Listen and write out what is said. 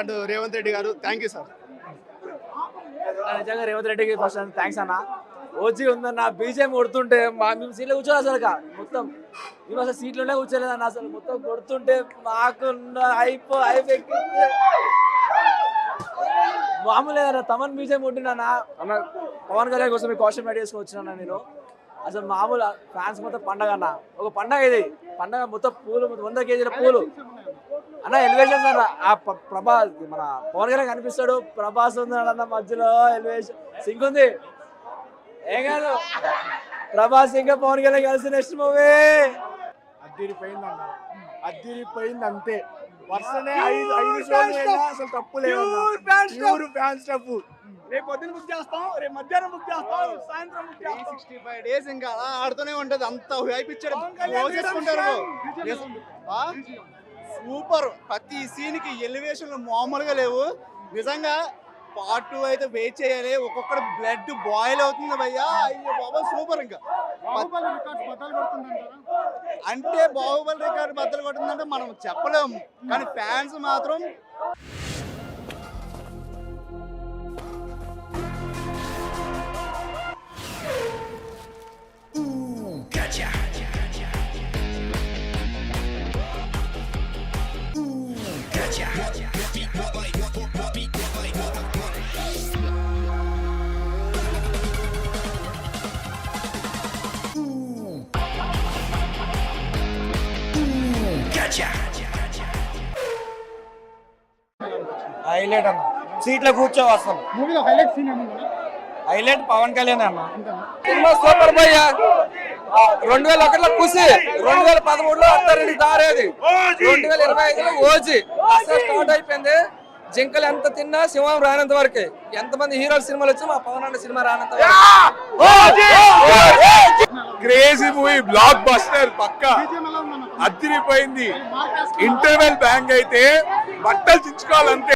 And Revanth Reddy గారు thank you sir. నిజంగా రేవంత్ రెడ్డికి ఫస్ట్ థ్యాంక్స్ అన్న. ఓజీ ఉందన్న బీజేపీ కొడుతుంటే మేము సీట్లో కూర్చోవాలి అసలు మొత్తం మేము అసలు సీట్లోనే కూర్చోలేదన్న. అసలు మొత్తం కొడుతుంటే మాకు అయిపోయి మామూలు లేదన్న. తమన్ బీజేపీ కొట్టినా అన్న. పవన్ కళ్యాణ్ కోసం మీ కాస్ట్యూమ్ రెడీ చేసుకుని వచ్చినా నేను. అసలు మామూలు ఫ్యాన్స్ మొత్తం పండగ అన్న. ఒక పండగ ఇది. పండగ మొత్తం పూలు 100 కేజీల పూలు అన్న. ఎలివేషన్స్ అన్న. ఆ ప్రభాస్ మన పవన్ కళ్యాణ్ కనిపిస్తాడు, ప్రభాస్ ఉంది అన్న మధ్యలో. ఎలివేషన్ సింక్ ఉంది. ఏం కాదు, ప్రభాస్ ఇంకా పవన్ కళ్యాణ్ కలిసి నెక్స్ట్ మూవీ అద్దిరిపోయిందన్న. అద్దిరిపోయింది అంతే. వర్షనే 5 షోలు అసలు తప్పు లేదు. Fans stuff. రేపు పొద్దున బుక్ చేస్తాం, రేపు మధ్యాహ్నం బుక్ చేస్తాం, సాయంత్రం బుక్ చేస్తాం. 65 days ఇంకా అలా ఆడుతూనే ఉంటది. అంత హైప్ ఇచ్చాడు. సూపర్. ప్రతి సీన్ కి ఎలివేషన్లు మామూలుగా లేవు నిజంగా. పార్ట్ 2 అయితే వెయిట్ చేయాలి. ఒక్కొక్కటి బ్లడ్ బాయిల్ అవుతుంది భయ్యా. అయ్యో బాబా సూపర్. ఇంకా అంటే బాహుబలి రికార్డు బద్దలు కొట్టిందంటే మనం చెప్పలేము, కానీ ఫ్యాన్స్ మాత్రం హైలైట్ అన్న. సీట్లో కూర్చోవు అసలు. మూవీలో హైలైట్ సీన్ ఏమన్నా? హైలైట్ పవన్ కళ్యాణ్ అన్న. సినిమా సూపర్ భయ్య. 2001లో ఖుషి, 2013లో అత్తారింటికి దారేది, 2025లో ఓజీ. స్టార్ట్ అయిపోయింది. జింకలు ఎంత తిన్నా సింహం రానంత వరకే. ఎంతమంది హీరోల సినిమాలు వచ్చి మా పవన్ అన్న సినిమా రానంత క్రేజీ మూవీ, బ్లాక్ బస్టర్ పక్కా. అదిరిపోయింది. ఇంటర్వెల్ బ్యాంగ్ అయితే బట్టలు చించుకోవాలంతే.